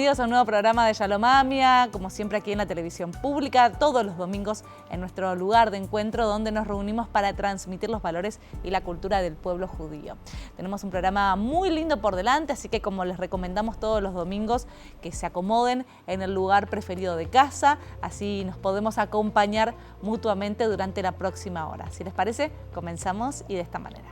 bienvenidos a un nuevo programa de Shalomamia, como siempre aquí en la televisión pública, todos los domingos en nuestro lugar de encuentro donde nos reunimos para transmitir los valores y la cultura del pueblo judío. Tenemos un programa muy lindo por delante, así que como les recomendamos todos los domingos que se acomoden en el lugar preferido de casa, así nos podemos acompañar mutuamente durante la próxima hora. Si les parece, comenzamos y de esta manera.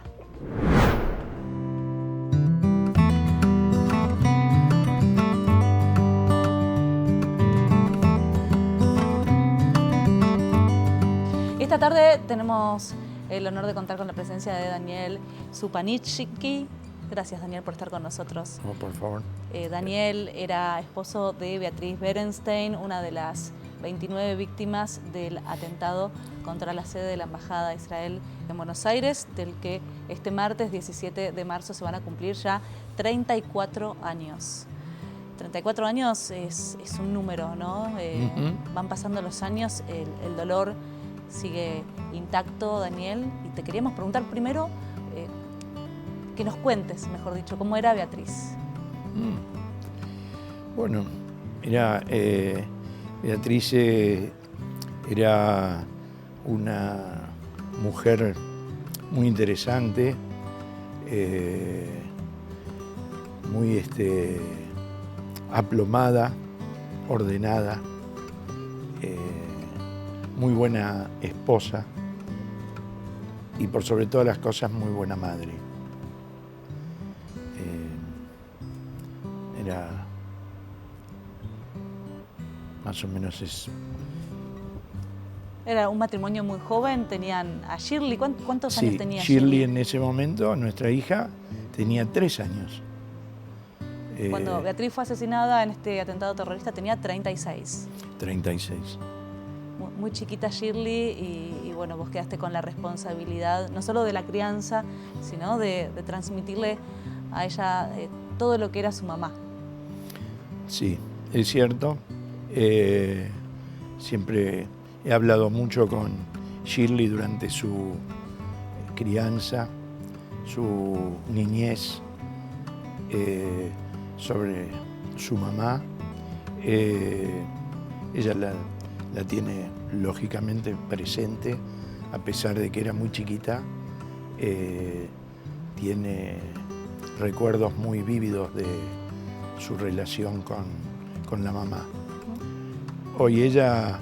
Esta tarde tenemos el honor de contar con la presencia de Daniel Supanichki. Gracias, Daniel, por estar con nosotros. No, por favor. Daniel era esposo de Beatriz Berenstein, una de las 29 víctimas del atentado contra la sede de la Embajada de Israel en Buenos Aires, del que este martes 17 de marzo se van a cumplir ya 34 años. 34 años es un número, ¿no? Van pasando los años, el dolor sigue intacto, Daniel, y te queríamos preguntar primero que nos cuentes, mejor dicho, cómo era Beatriz. Bueno, mira, Beatriz era una mujer muy interesante, muy aplomada, ordenada, muy buena esposa y por sobre todas las cosas muy buena madre. Era más o menos eso. Era un matrimonio muy joven, tenían a Shirley. ¿Cuántos años tenía Shirley? En ese momento, nuestra hija, tenía 3 años. Cuando Beatriz fue asesinada en este atentado terrorista tenía 36. 36. Muy chiquita Shirley y bueno, vos quedaste con la responsabilidad no solo de la crianza, sino de transmitirle a ella todo lo que era su mamá. Sí, es cierto. Siempre he hablado mucho con Shirley durante su crianza, su niñez, sobre su mamá. Ella la tiene lógicamente presente, a pesar de que era muy chiquita. Tiene recuerdos muy vívidos de su relación con la mamá. Hoy ella,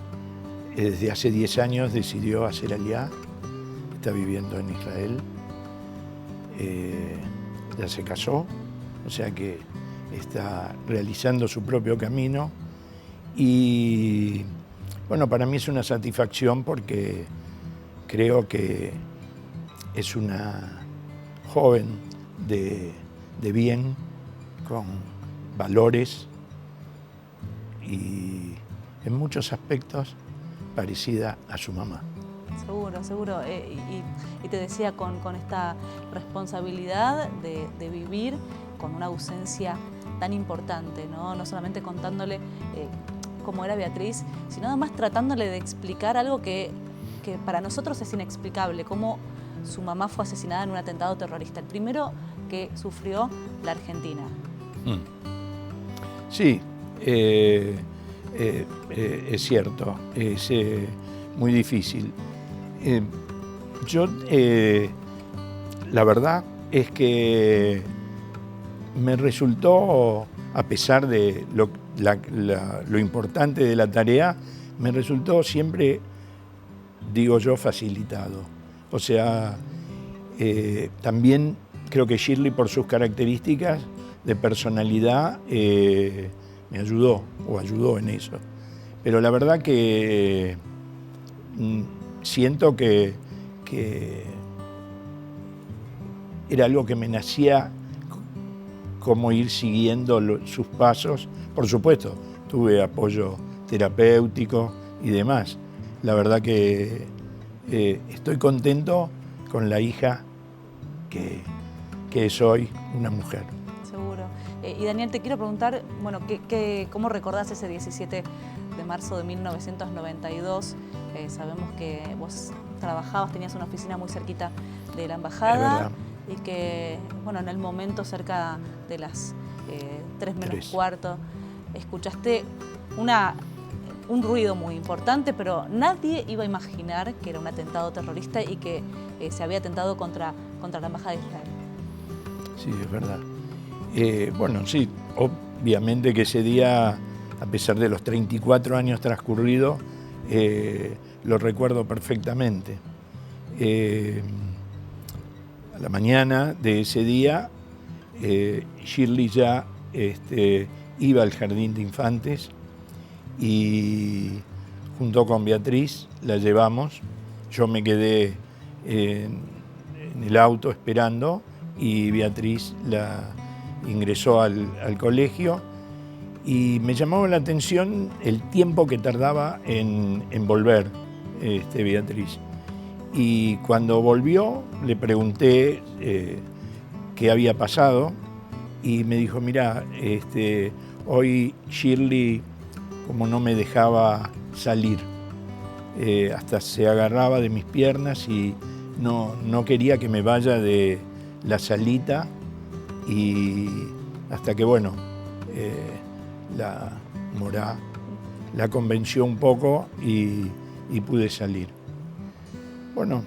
desde hace 10 años, decidió hacer aliyá, está viviendo en Israel, ya se casó, o sea que está realizando su propio camino y bueno, para mí es una satisfacción porque creo que es una joven de bien, con valores y en muchos aspectos parecida a su mamá. Seguro. Y te decía, con esta responsabilidad de vivir con una ausencia tan importante, ¿no? No solamente contándole cómo era Beatriz, sino además tratándole de explicar algo que para nosotros es inexplicable, cómo su mamá fue asesinada en un atentado terrorista, el primero que sufrió la Argentina. Sí, es cierto, es muy difícil. Yo, la verdad es que me resultó, a pesar de lo importante de la tarea, me resultó siempre, digo yo, facilitado. O sea, también creo que Shirley, por sus características de personalidad, me ayudó en eso. Pero la verdad que siento que era algo que me nacía, como ir siguiendo sus pasos. Por supuesto, tuve apoyo terapéutico y demás. La verdad que estoy contento con la hija que es hoy una mujer. Seguro. Y Daniel, te quiero preguntar, bueno, ¿cómo recordás ese 17 de marzo de 1992? Sabemos que vos trabajabas, tenías una oficina muy cerquita de la embajada y que, bueno, en el momento cerca de las 3 menos cuarto, escuchaste un ruido muy importante, pero nadie iba a imaginar que era un atentado terrorista y que se había atentado contra la Embajada de Israel. Sí, es verdad. Bueno, sí, obviamente que ese día, a pesar de los 34 años transcurridos, lo recuerdo perfectamente. A la mañana de ese día, Shirley ya iba al jardín de infantes y junto con Beatriz la llevamos. Yo me quedé en el auto esperando y Beatriz la ingresó al colegio y me llamaba la atención el tiempo que tardaba en volver Beatriz. Y cuando volvió le pregunté qué había pasado y me dijo, mira, hoy Shirley como no me dejaba salir, hasta se agarraba de mis piernas y no quería que me vaya de la salita, y hasta que, bueno, la Morá la convenció un poco y pude salir. Bueno,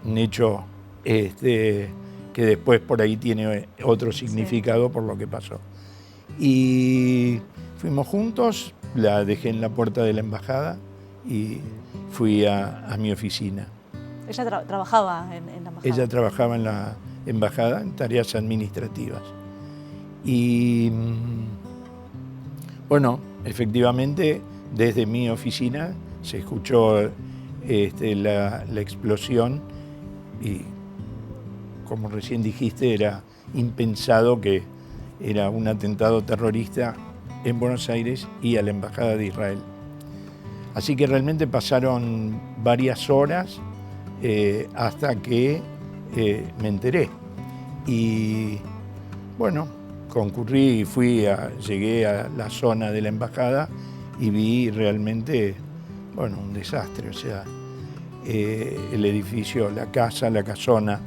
un hecho que después por ahí tiene otro significado por lo que pasó. Y fuimos juntos, la dejé en la puerta de la embajada y fui a mi oficina. ¿Ella trabajaba en la embajada? Ella trabajaba en la embajada en tareas administrativas. Y bueno, efectivamente, desde mi oficina se escuchó la explosión y, como recién dijiste, era impensado que era un atentado terrorista en Buenos Aires y a la Embajada de Israel. Así que realmente pasaron varias horas hasta que me enteré. Y bueno, concurrí y llegué a la zona de la embajada y vi realmente, bueno, un desastre. O sea, el edificio, la casa, la casona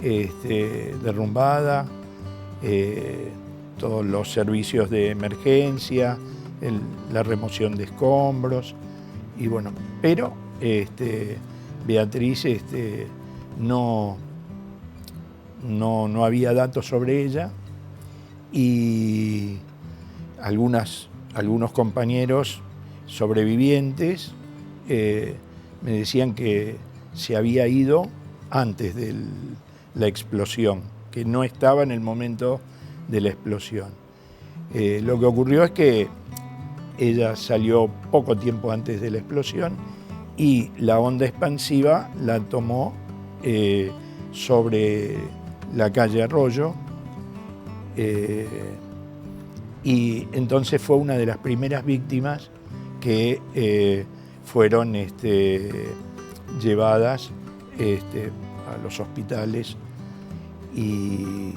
derrumbada, todos los servicios de emergencia, la remoción de escombros, y bueno, pero Beatriz no había datos sobre ella, y algunos compañeros sobrevivientes me decían que se había ido antes de la explosión, que no estaba en el momento de la explosión. Lo que ocurrió es que ella salió poco tiempo antes de la explosión y la onda expansiva la tomó sobre la calle Arroyo, y entonces fue una de las primeras víctimas que fueron llevadas a los hospitales, y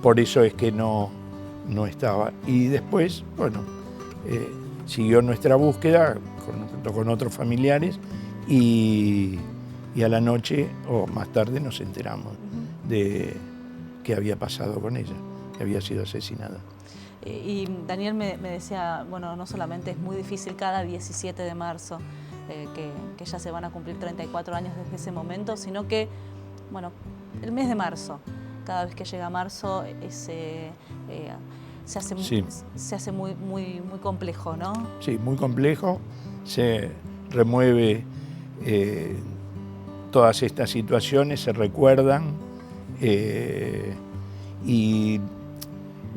por eso es que no estaba. Y después, bueno, siguió nuestra búsqueda junto con otros familiares y a la noche o más tarde nos enteramos de qué había pasado con ella, que había sido asesinada. Y Daniel me decía, bueno, no solamente es muy difícil cada 17 de marzo, que ya se van a cumplir 34 años desde ese momento, sino que, bueno, el mes de marzo, cada vez que llega marzo, se hace muy complejo, ¿no? Sí, muy complejo. Se remueve todas estas situaciones, se recuerdan, y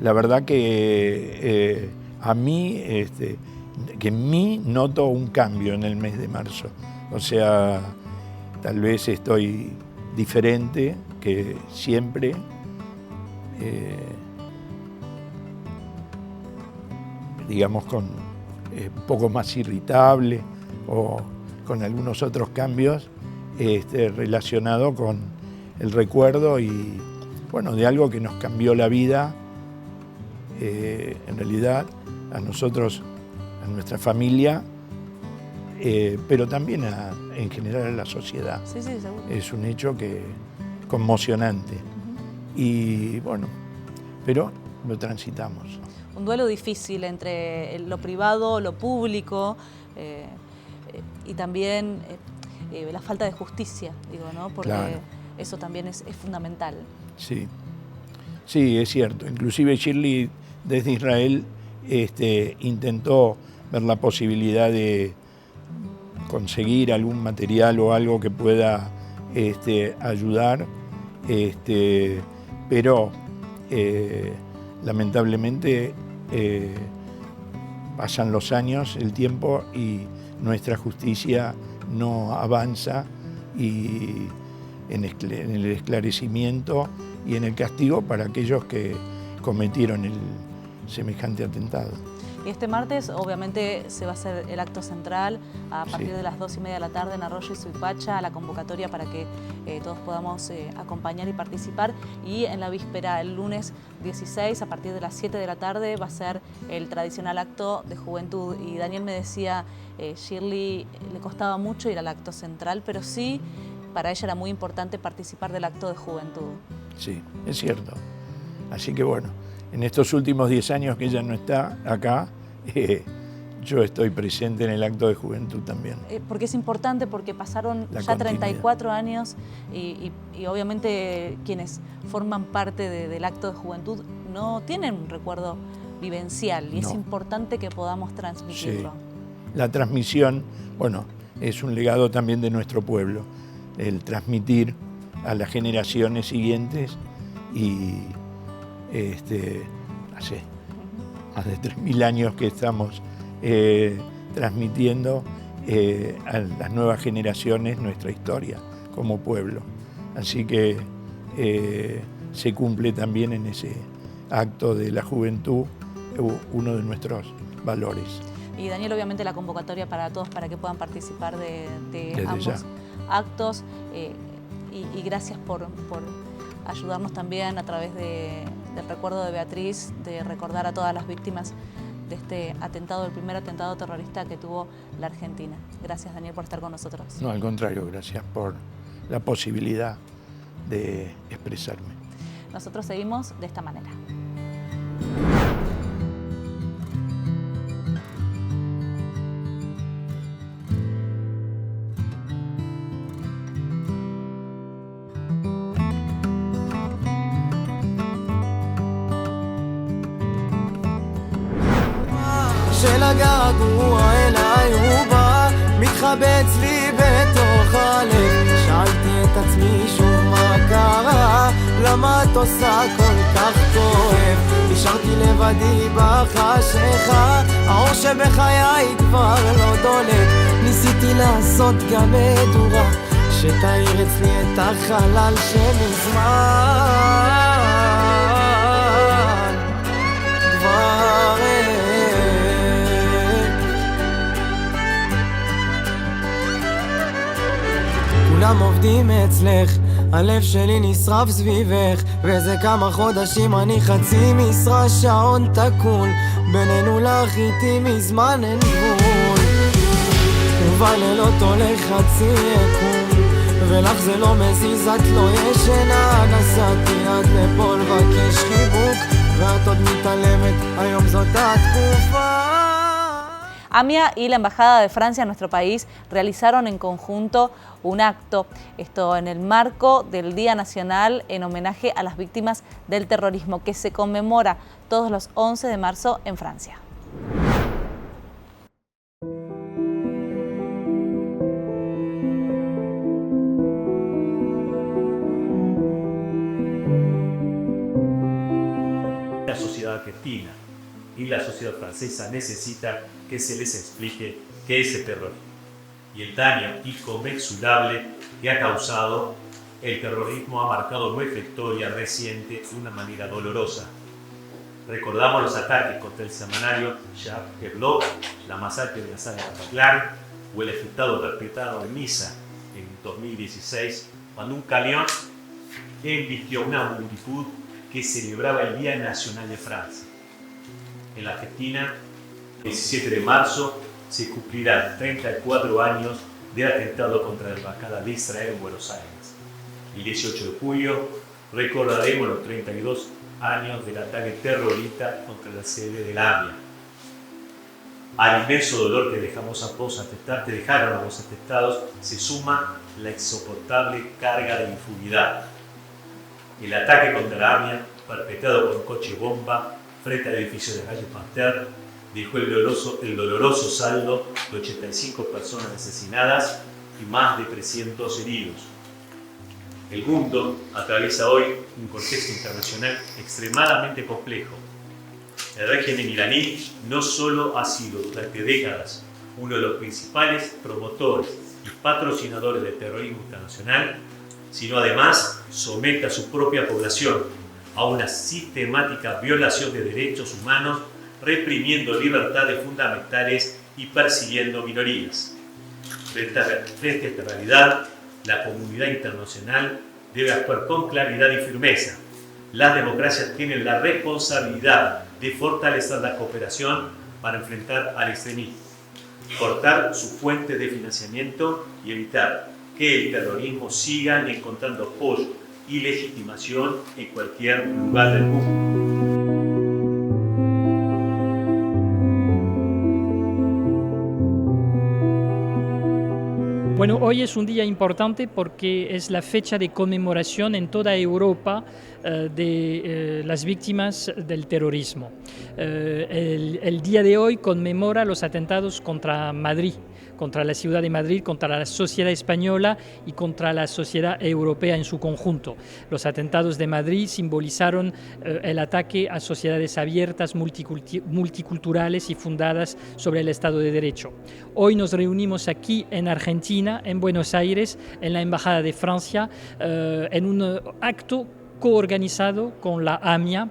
la verdad que a mí, que en mí noto un cambio en el mes de marzo. O sea, tal vez estoy diferente que siempre. Digamos, con un poco más irritable o con algunos otros cambios relacionados con el recuerdo y, bueno, de algo que nos cambió la vida, en realidad a nosotros, a nuestra familia, pero también en general a la sociedad. Sí, seguro. Es un hecho conmocionante. Y bueno, pero lo transitamos. un duelo difícil entre lo privado, lo público y también la falta de justicia, digo, ¿no? Porque claro, eso también es fundamental. Sí, sí, es cierto. Inclusive Shirley desde Israel intentó ver la posibilidad de conseguir algún material o algo que pueda ayudar, pero lamentablemente pasan los años, el tiempo, y nuestra justicia no avanza y en el esclarecimiento y en el castigo para aquellos que cometieron semejante atentado. Y este martes obviamente se va a hacer el acto central a partir de las 2:30 de la tarde en Arroyo y Suipacha, la convocatoria para que todos podamos acompañar y participar. Y en la víspera, el lunes 16, a partir de las 7 de la tarde, va a ser el tradicional acto de juventud. Y Daniel me decía, Shirley le costaba mucho ir al acto central, pero sí, para ella era muy importante participar del acto de juventud. Sí, es cierto. Así que bueno, en estos últimos 10 años que ella no está acá, yo estoy presente en el acto de juventud también. Porque es importante, porque pasaron ya 34 años y obviamente quienes forman parte del acto de juventud no tienen un recuerdo vivencial y es importante que podamos transmitirlo. Sí. La transmisión, bueno, es un legado también de nuestro pueblo, el transmitir a las generaciones siguientes y hace más de 3.000 años que estamos transmitiendo a las nuevas generaciones nuestra historia como pueblo. Así que se cumple también en ese acto de la juventud uno de nuestros valores. Y Daniel, obviamente la convocatoria para todos para que puedan participar de ambos actos y gracias por ayudarnos también a través del recuerdo de Beatriz, de recordar a todas las víctimas de este atentado, el primer atentado terrorista que tuvo la Argentina. Gracias, Daniel, por estar con nosotros. No, al contrario, gracias por la posibilidad de expresarme. Nosotros seguimos de esta manera. של הגעגוע אליי הוא בא, מתחבץ לי בתוך הלב. שאלתי את עצמי שוב מה קרה, למה את עושה כל כך כואב. נשארתי לבדי בחשיכה, האור שבחיי כבר לא דולק. ניסיתי לעשות גם מדורה, שתאיר אצלי את החלל שמזמן כבר כולם עובדים אצלך, הלב שלי נשרף סביבך, וזה כמה חודשים אני חצי משרה, שעון תקול, בינינו לך איתי מזמן אין גבול. ובלילות הולך חצי יקום, ולך זה לא מזיז, את לא ישנה. נסעתי עד לפה לבקש חיבוק, ואת עוד מתעלמת, היום זאת התקופה. AMIA y la Embajada de Francia en nuestro país realizaron en conjunto un acto, esto en el marco del Día Nacional en homenaje a las víctimas del terrorismo, que se conmemora todos los 11 de marzo en Francia. La sociedad argentina y la sociedad francesa necesita que se les explique qué es el terrorismo y el daño inconmensurable que ha causado el terrorismo. Ha marcado nuestra historia reciente de una manera dolorosa. Recordamos los ataques contra el semanario Charlie Hebdo, la masacre de la sala de Bataclan o el atentado perpetrado en Niza en 2016, cuando un camión embistió una multitud que celebraba el Día Nacional de Francia. En la Argentina, el 17 de marzo se cumplirán 34 años del atentado contra la Embajada de Israel en Buenos Aires. El 18 de julio recordaremos los 32 años del ataque terrorista contra la sede de la AMIA. Al inmenso dolor que dejaron a vos atestados se suma la insoportable carga de impunidad. El ataque contra la AMIA, perpetrado por un coche bomba frente al edificio de Calle Pasteur, dejó el doloroso saldo de 85 personas asesinadas y más de 300 heridos. El mundo atraviesa hoy un contexto internacional extremadamente complejo. El régimen iraní no solo ha sido durante décadas uno de los principales promotores y patrocinadores del terrorismo internacional, sino además somete a su propia población a una sistemática violación de derechos humanos, reprimiendo libertades fundamentales y persiguiendo minorías. Frente a esta realidad, la comunidad internacional debe actuar con claridad y firmeza. Las democracias tienen la responsabilidad de fortalecer la cooperación para enfrentar al extremismo, cortar sus fuentes de financiamiento y evitar que el terrorismo siga encontrando apoyo y legitimación en cualquier lugar del mundo. Bueno, hoy es un día importante porque es la fecha de conmemoración en toda Europa de las víctimas del terrorismo. El día de hoy conmemora los atentados contra Madrid, contra la ciudad de Madrid, contra la sociedad española y contra la sociedad europea en su conjunto. Los atentados de Madrid simbolizaron el ataque a sociedades abiertas, multiculturales y fundadas sobre el Estado de Derecho. Hoy nos reunimos aquí en Argentina, en Buenos Aires, en la Embajada de Francia, en un acto coorganizado con la AMIA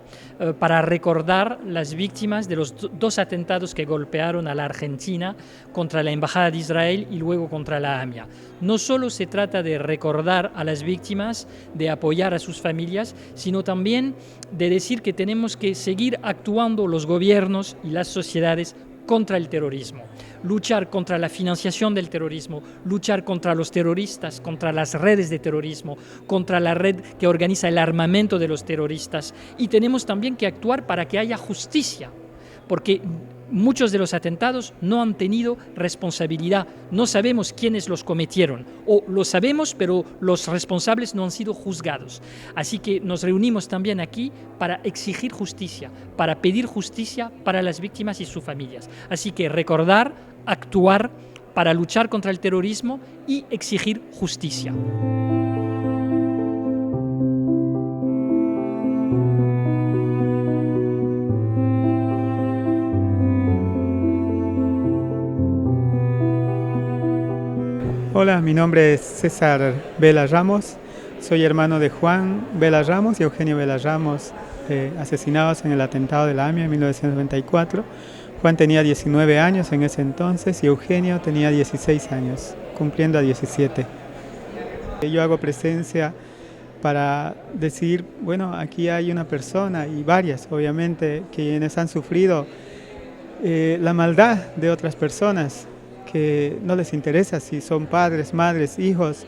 para recordar las víctimas de los dos atentados que golpearon a la Argentina contra la Embajada de Israel y luego contra la AMIA. No solo se trata de recordar a las víctimas, de apoyar a sus familias, sino también de decir que tenemos que seguir actuando los gobiernos y las sociedades contra el terrorismo, luchar contra la financiación del terrorismo, luchar contra los terroristas, contra las redes de terrorismo, contra la red que organiza el armamento de los terroristas, y tenemos también que actuar para que haya justicia, porque muchos de los atentados no han tenido responsabilidad, no sabemos quiénes los cometieron, o lo sabemos, pero los responsables no han sido juzgados. Así que nos reunimos también aquí para exigir justicia, para pedir justicia para las víctimas y sus familias. Así que recordar, actuar para luchar contra el terrorismo y exigir justicia. Hola, mi nombre es César Vela Ramos, soy hermano de Juan Vela Ramos y Eugenio Vela Ramos, asesinados en el atentado de la AMIA en 1994. Juan tenía 19 años en ese entonces y Eugenio tenía 16 años, cumpliendo a 17. Yo hago presencia para decir, bueno, aquí hay una persona y varias, obviamente, quienes han sufrido la maldad de otras personas, que no les interesa si son padres, madres, hijos,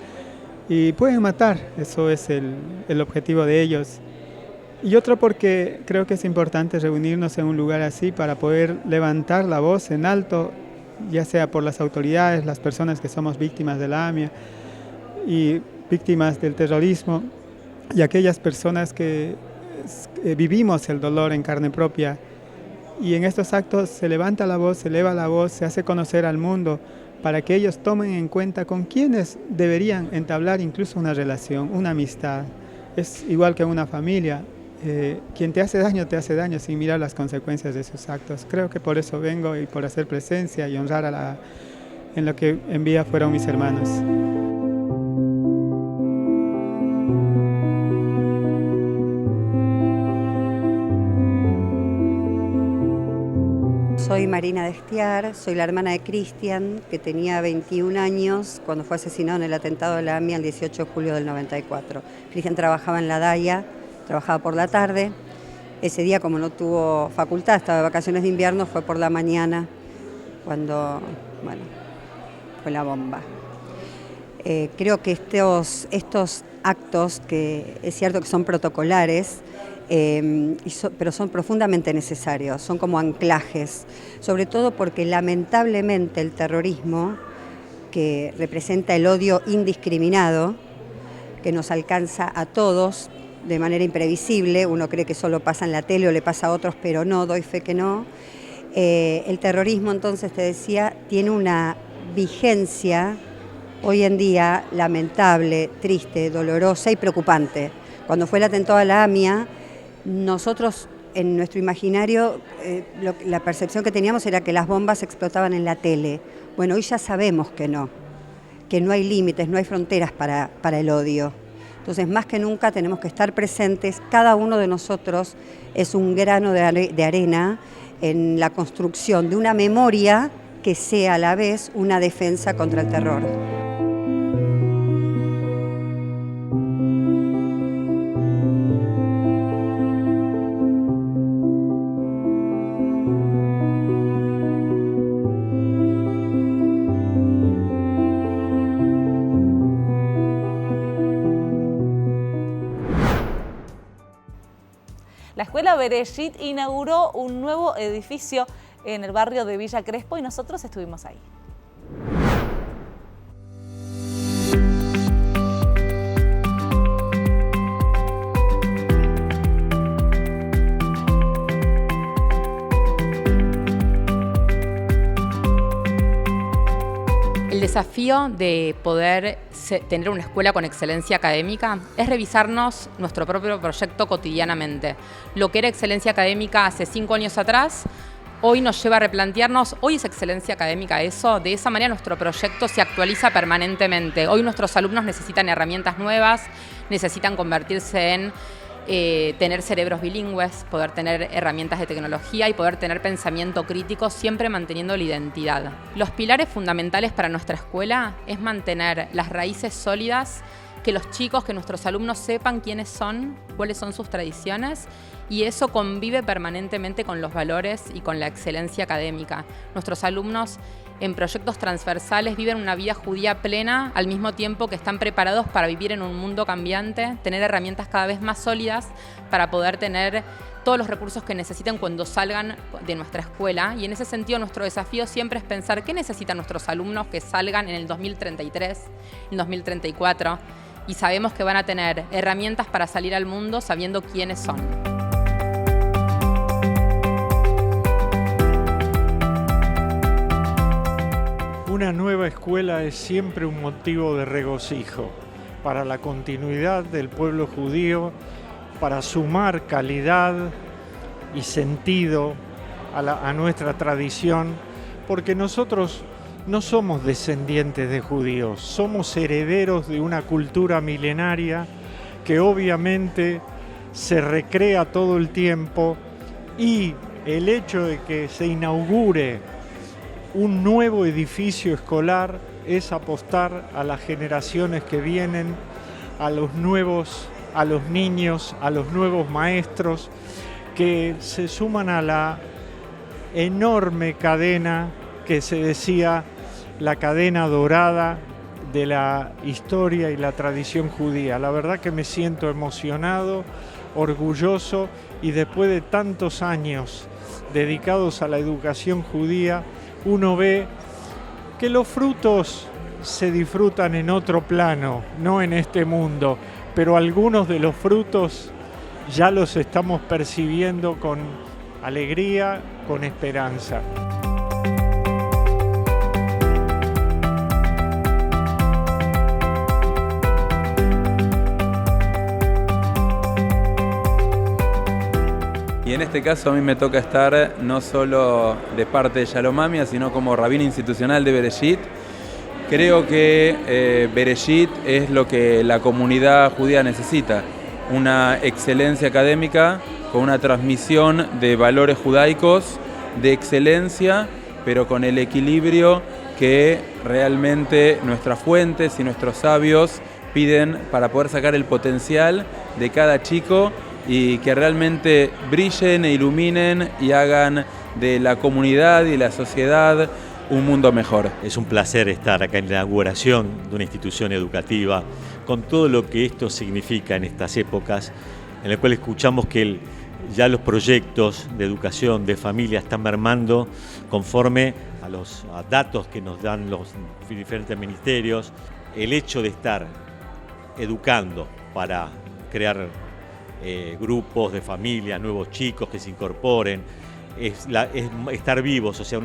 y pueden matar. Eso es el objetivo de ellos. Y otro porque creo que es importante reunirnos en un lugar así para poder levantar la voz en alto, ya sea por las autoridades, las personas que somos víctimas de la AMIA y víctimas del terrorismo, y aquellas personas que vivimos el dolor en carne propia. Y en estos actos se levanta la voz, se eleva la voz, se hace conocer al mundo para que ellos tomen en cuenta con quiénes deberían entablar incluso una relación, una amistad. Es igual que una familia. Quien te hace daño sin mirar las consecuencias de sus actos. Creo que por eso vengo y por hacer presencia y honrar en lo que en vida fueron mis hermanos. Soy Marina Destiar, soy la hermana de Cristian, que tenía 21 años cuando fue asesinado en el atentado de la AMIA el 18 de julio del 94. Cristian trabajaba en la DAIA, trabajaba por la tarde. Ese día, como no tuvo facultad, estaba de vacaciones de invierno, fue por la mañana cuando, bueno, fue la bomba. Creo que estos actos, que es cierto que son protocolares, pero son profundamente necesarios, son como anclajes, sobre todo porque lamentablemente el terrorismo, que representa el odio indiscriminado, que nos alcanza a todos de manera imprevisible, uno cree que solo pasa en la tele o le pasa a otros, pero no, doy fe que no. El terrorismo, entonces, te decía, tiene una vigencia hoy en día lamentable, triste, dolorosa y preocupante. Cuando fue el atentado a la AMIA, nosotros en nuestro imaginario la percepción que teníamos era que las bombas explotaban en la tele. Bueno, hoy ya sabemos que no hay límites, no hay fronteras para el odio. Entonces, más que nunca tenemos que estar presentes. Cada uno de nosotros es un grano de arena en la construcción de una memoria que sea a la vez una defensa contra el terror. La Escuela Bereshit inauguró un nuevo edificio en el barrio de Villa Crespo y nosotros estuvimos ahí. El desafío de poder tener una escuela con excelencia académica es revisarnos nuestro propio proyecto cotidianamente. Lo que era excelencia académica hace 5 años atrás, hoy nos lleva a replantearnos, ¿hoy es excelencia académica eso? De esa manera nuestro proyecto se actualiza permanentemente. Hoy nuestros alumnos necesitan herramientas nuevas, necesitan convertirse en tener cerebros bilingües, poder tener herramientas de tecnología y poder tener pensamiento crítico, siempre manteniendo la identidad. Los pilares fundamentales para nuestra escuela es mantener las raíces sólidas, que los chicos, que nuestros alumnos sepan quiénes son, cuáles son sus tradiciones, y eso convive permanentemente con los valores y con la excelencia académica. Nuestros alumnos en proyectos transversales viven una vida judía plena al mismo tiempo que están preparados para vivir en un mundo cambiante, tener herramientas cada vez más sólidas para poder tener todos los recursos que necesiten cuando salgan de nuestra escuela. Y en ese sentido nuestro desafío siempre es pensar qué necesitan nuestros alumnos que salgan en el 2033, en 2034, y sabemos que van a tener herramientas para salir al mundo sabiendo quiénes son. Una nueva escuela es siempre un motivo de regocijo para la continuidad del pueblo judío, para sumar calidad y sentido a nuestra tradición, porque nosotros no somos descendientes de judíos, somos herederos de una cultura milenaria que obviamente se recrea todo el tiempo, y el hecho de que se inaugure un nuevo edificio escolar es apostar a las generaciones que vienen, a los niños, a los nuevos maestros que se suman a la enorme cadena que se decía la cadena dorada de la historia y la tradición judía. La verdad que me siento emocionado, orgulloso, y después de tantos años dedicados a la educación judía, uno ve que los frutos se disfrutan en otro plano, no en este mundo, pero algunos de los frutos ya los estamos percibiendo con alegría, con esperanza. Y en este caso a mí me toca estar no solo de parte de Shalom AMIA, sino como rabino institucional de Bereshit. Creo que Bereshit es lo que la comunidad judía necesita, una excelencia académica con una transmisión de valores judaicos de excelencia, pero con el equilibrio que realmente nuestras fuentes y nuestros sabios piden para poder sacar el potencial de cada chico y que realmente brillen e iluminen y hagan de la comunidad y la sociedad un mundo mejor. Es un placer estar acá en la inauguración de una institución educativa con todo lo que esto significa en estas épocas en el cual escuchamos que ya los proyectos de educación, de familia, están mermando conforme a los datos que nos dan los diferentes ministerios. El hecho de estar educando para crear grupos de familias, nuevos chicos que se incorporen, es estar vivos, o sea,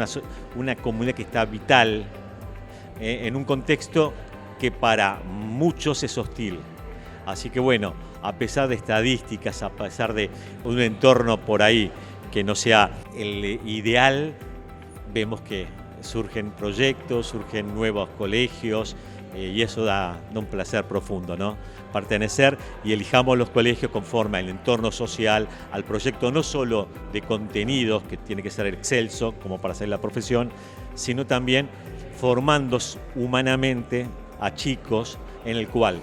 una comunidad que está vital en un contexto que para muchos es hostil. Así que bueno, a pesar de estadísticas, a pesar de un entorno por ahí que no sea el ideal, vemos que surgen proyectos, surgen nuevos colegios, y eso da un placer profundo, ¿no? Pertenecer, y elijamos los colegios conforme al entorno social, al proyecto no solo de contenidos, que tiene que ser excelso como para hacer la profesión, sino también formando humanamente a chicos en el cual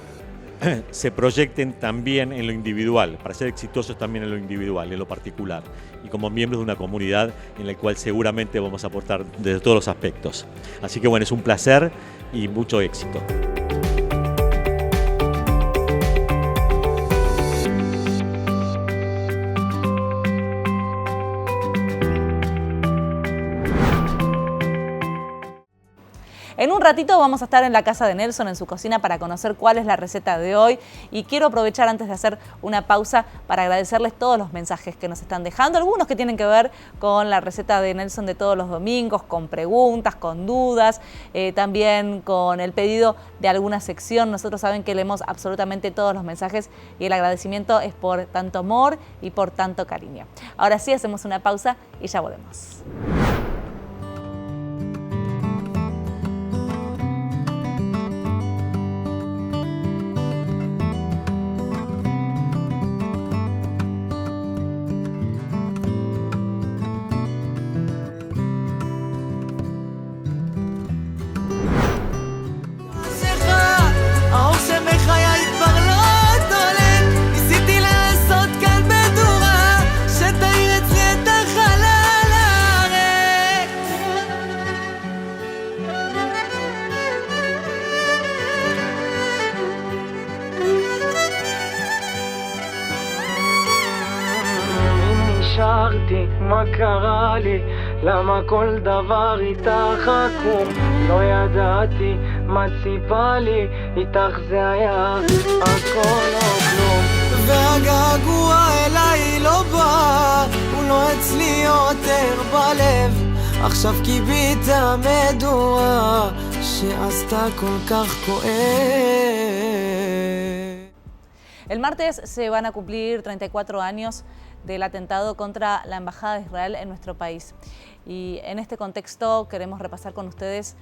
se proyecten también en lo individual, para ser exitosos también en lo individual, en lo particular, y como miembros de una comunidad en la cual seguramente vamos a aportar desde todos los aspectos. Así que bueno, es un placer y mucho éxito. En un ratito vamos a estar en la casa de Nelson, en su cocina, para conocer cuál es la receta de hoy. Y quiero aprovechar antes de hacer una pausa para agradecerles todos los mensajes que nos están dejando. Algunos que tienen que ver con la receta de Nelson de todos los domingos, con preguntas, con dudas, también con el pedido de alguna sección. Nosotros saben que leemos absolutamente todos los mensajes y el agradecimiento es por tanto amor y por tanto cariño. Ahora sí, hacemos una pausa y ya volvemos. מה קרה לי? למה כל דבר איתך עקום? לא ידעתי מה ציפה לי, איתך זה היה הכל או כלום. והגעגוע אליי לא בא, הוא לא אצלי יותר בלב. עכשיו קיבית המדורה שעשתה כל כך כואב. El martes se van a cumplir 34 años del atentado contra la Embajada de Israel en nuestro país. Y en este contexto queremos repasar con ustedes,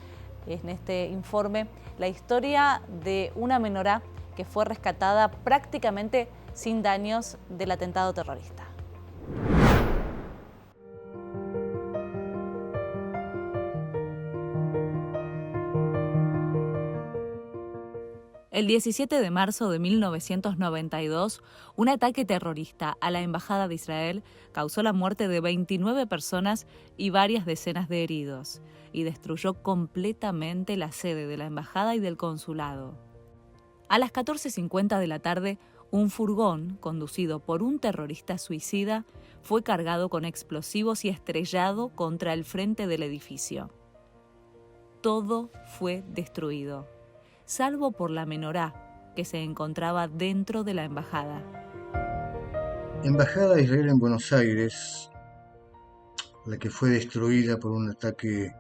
en este informe, la historia de una menorá que fue rescatada prácticamente sin daños del atentado terrorista. El 17 de marzo de 1992, un ataque terrorista a la Embajada de Israel causó la muerte de 29 personas y varias decenas de heridos, y destruyó completamente la sede de la Embajada y del Consulado. A las 14:50 de la tarde, un furgón, conducido por un terrorista suicida, fue cargado con explosivos y estrellado contra el frente del edificio. Todo fue destruido, salvo por la menorá que se encontraba dentro de la embajada. Embajada de Israel en Buenos Aires, la que fue destruida por un ataque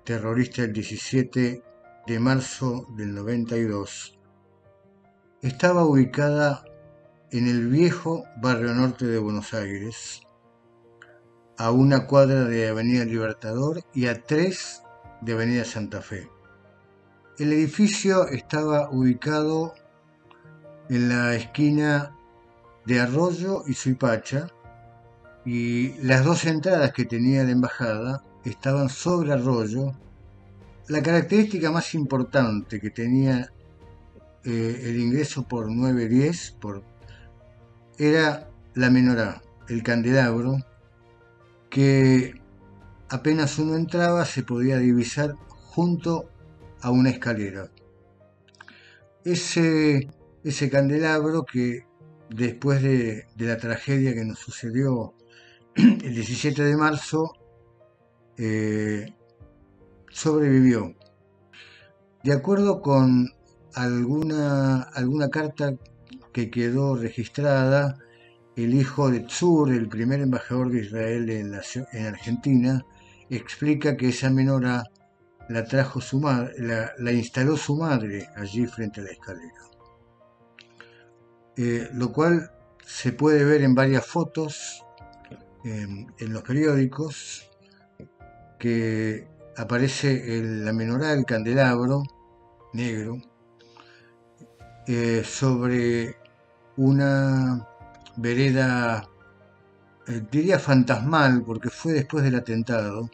terrorista el 17 de marzo del 92, estaba ubicada en el viejo barrio norte de Buenos Aires, a una cuadra de Avenida Libertador y a 3 de Avenida Santa Fe. El edificio estaba ubicado en la esquina de Arroyo y Suipacha, y las dos entradas que tenía la embajada estaban sobre Arroyo. La característica más importante que tenía el ingreso por 910 era la menorá, el candelabro, que apenas uno entraba se podía divisar junto a una escalera. Ese candelabro, que después de la tragedia que nos sucedió el 17 de marzo, sobrevivió. De acuerdo con alguna carta que quedó registrada, el hijo de Tzur, el primer embajador de Israel en Argentina, explica que esa menorá la trajo su madre, la instaló su madre allí frente a la escalera. Lo cual se puede ver en varias fotos en los periódicos, que aparece la menorá, el candelabro negro, sobre una vereda, diría fantasmal, porque fue después del atentado,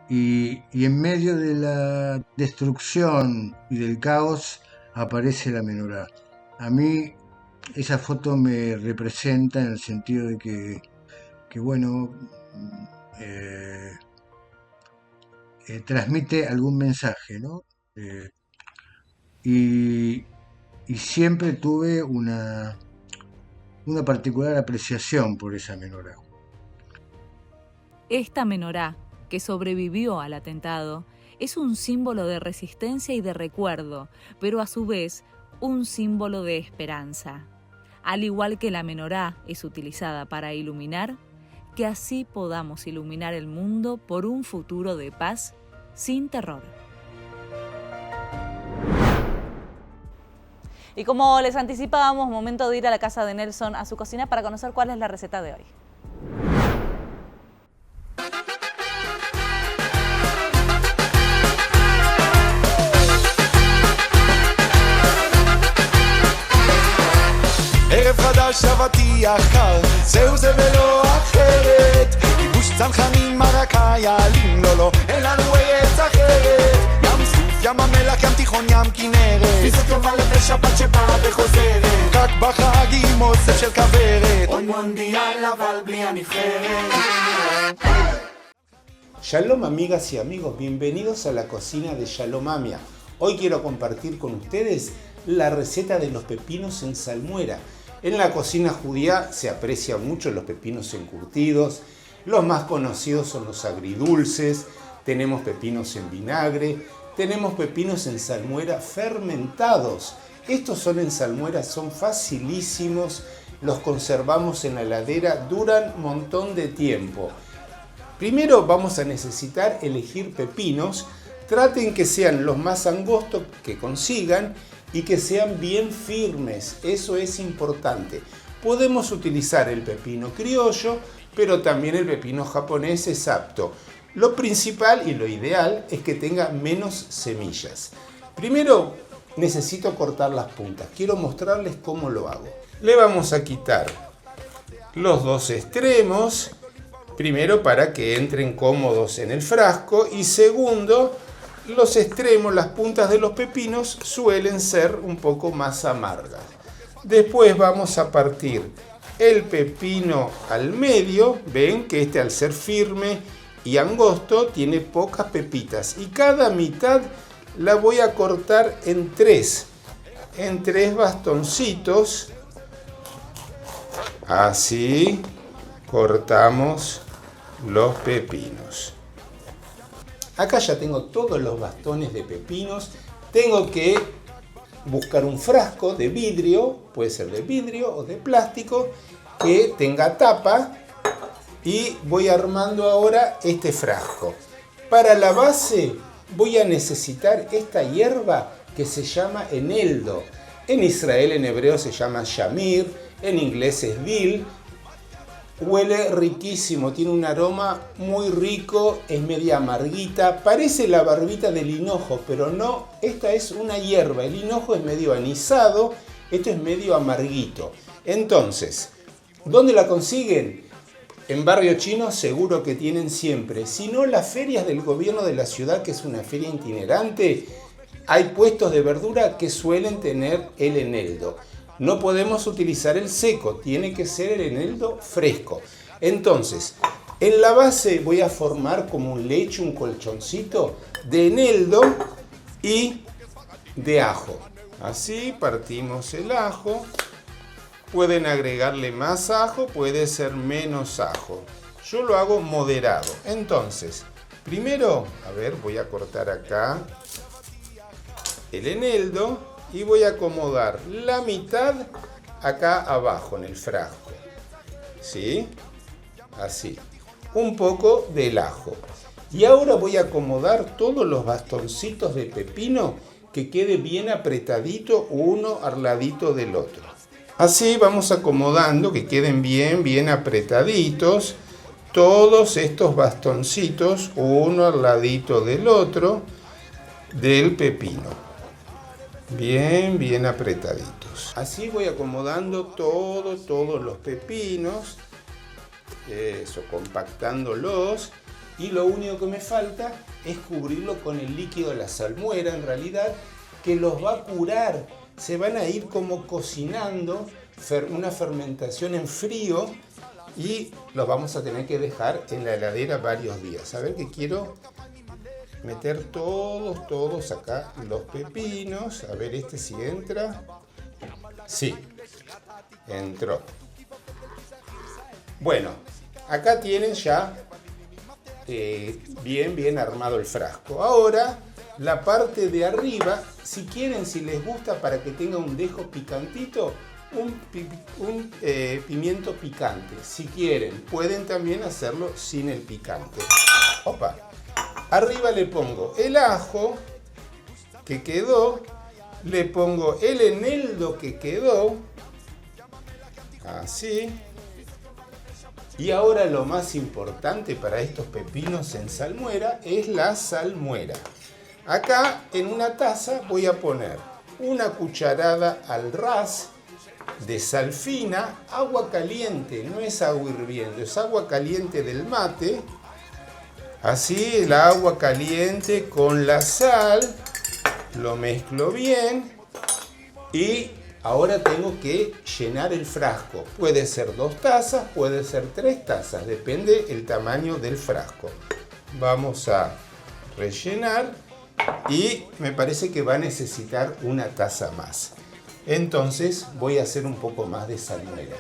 y en medio de la destrucción y del caos aparece la menorá. A mí esa foto me representa en el sentido de que bueno, transmite algún mensaje, ¿no? Y siempre tuve una particular apreciación por esa menorá. Esta menorá, que sobrevivió al atentado, es un símbolo de resistencia y de recuerdo, pero a su vez un símbolo de esperanza. Al igual que la menorá es utilizada para iluminar, que así podamos iluminar el mundo por un futuro de paz sin terror. Y como les anticipábamos, momento de ir a la casa de Nelson, a su cocina, para conocer cuál es la receta de hoy. ערב חדש אבטיח קר, זהו זה ולא אחרת. גיבוש צנחנים מרקה יעלים, לא, אין לנו ארץ אחרת. ים סוף, ים המלח, ים תיכון, ים כנרת. תפיסות יובל ושבת שבאה וחוזרת. רק בחגים אוסף של כוורת. עוד מונדיאל אבל בלי הנבחרת. Shalom amigas y amigos, bienvenidos a la cocina de Shalom Mamia. Hoy quiero compartir con ustedes la receta de los pepinos en salmuera. En la cocina judía se aprecian mucho los pepinos encurtidos. Los más conocidos son los agridulces. Tenemos pepinos en vinagre. Tenemos pepinos en salmuera fermentados. Estos son en salmuera, son facilísimos. Los conservamos en la heladera, duran un montón de tiempo. Primero vamos a necesitar elegir pepinos. Traten que sean los más angostos que consigan y que sean bien firmes, eso es importante. Podemos utilizar el pepino criollo, pero también el pepino japonés es apto. Lo principal y lo ideal es que tenga menos semillas. Primero necesito cortar las puntas, quiero mostrarles cómo lo hago. Le vamos a quitar los dos extremos, primero para que entren cómodos en el frasco y segundo, los extremos, las puntas de los pepinos suelen ser un poco más amargas. Después vamos a partir el pepino al medio. Ven que este, al ser firme y angosto, tiene pocas pepitas. Y cada mitad la voy a cortar en tres bastoncitos. Así cortamos los pepinos. Acá ya tengo todos los bastones de pepinos. Tengo que buscar un frasco de vidrio, puede ser de vidrio o de plástico, que tenga tapa. Y voy armando ahora este frasco. Para la base voy a necesitar esta hierba que se llama eneldo. En Israel, en hebreo, se llama shamir, en inglés es dill. Huele riquísimo, tiene un aroma muy rico, es media amarguita, parece la barbita del hinojo, pero no, esta es una hierba, el hinojo es medio anisado, esto es medio amarguito. Entonces, ¿dónde la consiguen? En Barrio Chino seguro que tienen siempre, si no las ferias del gobierno de la ciudad, que es una feria itinerante, hay puestos de verdura que suelen tener el eneldo. No podemos utilizar el seco, tiene que ser el eneldo fresco. Entonces, en la base voy a formar como un lecho, un colchoncito de eneldo y de ajo. Así partimos el ajo. Pueden agregarle más ajo, puede ser menos ajo. Yo lo hago moderado. Entonces, primero, a ver, voy a cortar acá el eneldo y voy a acomodar la mitad acá abajo en el frasco. ¿Sí? Así. Un poco del ajo. Y ahora voy a acomodar todos los bastoncitos de pepino que quede bien apretadito uno al ladito del otro. Así vamos acomodando que queden bien apretaditos todos estos bastoncitos uno al ladito del otro del pepino. Bien apretaditos. Así voy acomodando todos los pepinos. Eso, compactándolos. Y lo único que me falta es cubrirlo con el líquido de la salmuera, en realidad, que los va a curar. Se van a ir como cocinando, una fermentación en frío, y los vamos a tener que dejar en la heladera varios días. A ver, que quiero meter todos acá los pepinos. A ver, este si entra. Sí, entró. Bueno, acá tienen ya bien armado el frasco. Ahora, la parte de arriba, si quieren, si les gusta, para que tenga un dejo picantito, un pimiento picante. Si quieren, pueden también hacerlo sin el picante. Opa. Arriba le pongo el ajo que quedó, le pongo el eneldo que quedó, así. Y ahora lo más importante para estos pepinos en salmuera es la salmuera. Acá en una taza voy a poner una cucharada al ras de sal fina, agua caliente, no es agua hirviendo, es agua caliente del mate. Así, el agua caliente con la sal, lo mezclo bien y ahora tengo que llenar el frasco. Puede ser 2 tazas, puede ser 3 tazas, depende el tamaño del frasco. Vamos a rellenar y me parece que va a necesitar una taza más. Entonces voy a hacer un poco más de salmuera.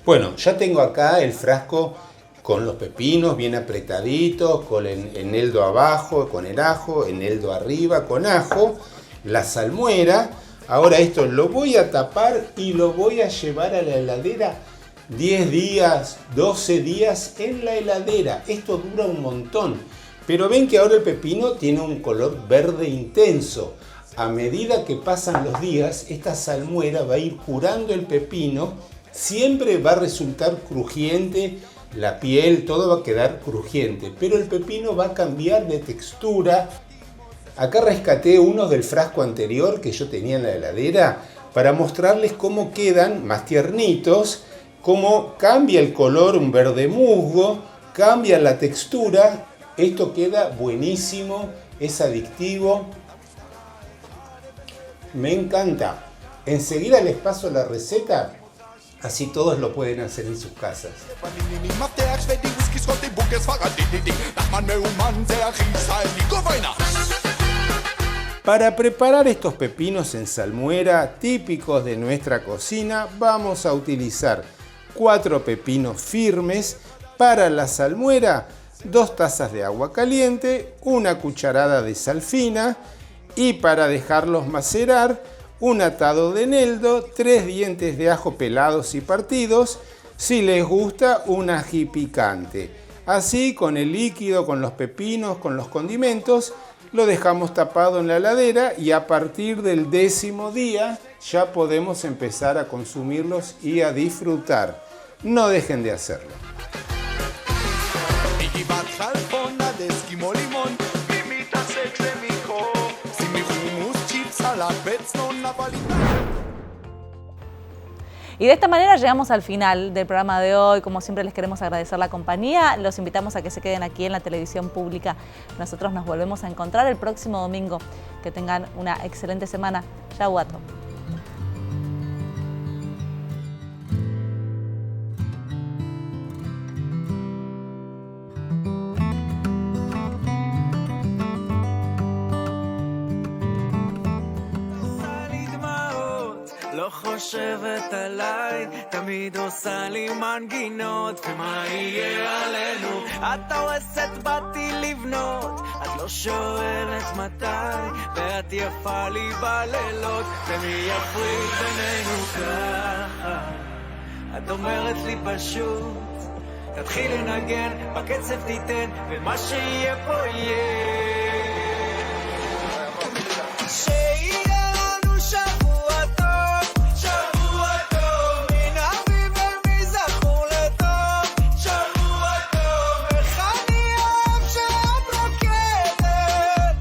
Bueno, ya tengo acá el frasco con los pepinos bien apretaditos, con el eneldo abajo, con el ajo, eneldo arriba, con ajo, la salmuera. Ahora esto lo voy a tapar y lo voy a llevar a la heladera 10 días, 12 días en la heladera. Esto dura un montón. Pero ven que ahora el pepino tiene un color verde intenso. A medida que pasan los días, esta salmuera va a ir curando el pepino. Siempre va a resultar crujiente, la piel, todo va a quedar crujiente. Pero el pepino va a cambiar de textura. Acá rescaté unos del frasco anterior que yo tenía en la heladera para mostrarles cómo quedan más tiernitos, cómo cambia el color, un verde musgo, cambia la textura. Esto queda buenísimo, es adictivo. Me encanta. Enseguida les paso la receta, así todos lo pueden hacer en sus casas. Para preparar estos pepinos en salmuera típicos de nuestra cocina, vamos a utilizar 4 pepinos firmes. Para la salmuera, 2 tazas de agua caliente, una cucharada de sal fina y para dejarlos macerar, un atado de eneldo, 3 dientes de ajo pelados y partidos, si les gusta un ají picante. Así, con el líquido, con los pepinos, con los condimentos, lo dejamos tapado en la heladera y a partir del 10º día ya podemos empezar a consumirlos y a disfrutar. No dejen de hacerlo. Y de esta manera llegamos al final del programa de hoy. Como siempre les queremos agradecer la compañía. Los invitamos a que se queden aquí en la televisión pública. Nosotros nos volvemos a encontrar el próximo domingo. Que tengan una excelente semana. Shavuot. חושבת עליי, תמיד עושה לי מנגינות, ומה יהיה עלינו? את הורסת, באתי לבנות, את לא שואלת מתי, ואת יפה לי בלילות, ומי יפריד בינינו ככה? את אומרת לי פשוט, תתחיל לנגן, בקצב תיתן, ומה שיהיה פה יהיה. שיהיה לנו שבוע טוב, שבוע טוב, מן אביב ומזכור לטוב, שבוע טוב, איך אני אוהב שאת רוקדת.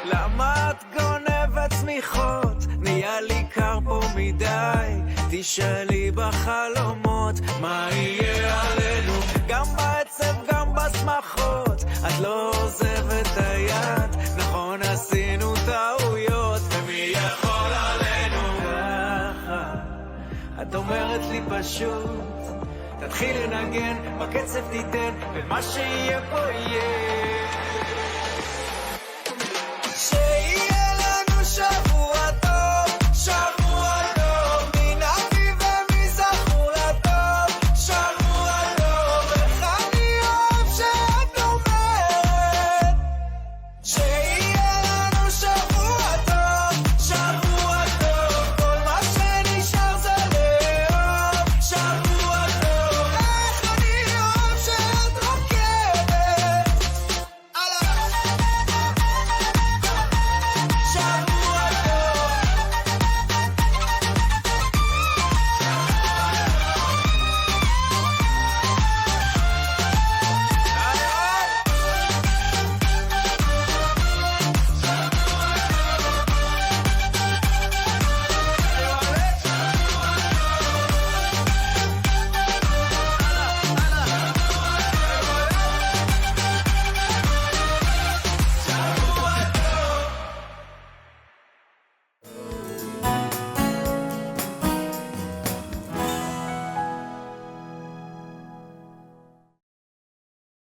למה את גונבת צמיחות? נהיה לי קר פה מדי, תשאלי בחלומות מה יהיה עלינו, גם בעצב גם בשמחות, את לא עוזבת היד, נכון עשינו טעויות, ומי יכול עלינו ככה? את אומרת לי פשוט, תתחיל לנגן, בקצב תיתן, ומה שיהיה פה יהיה.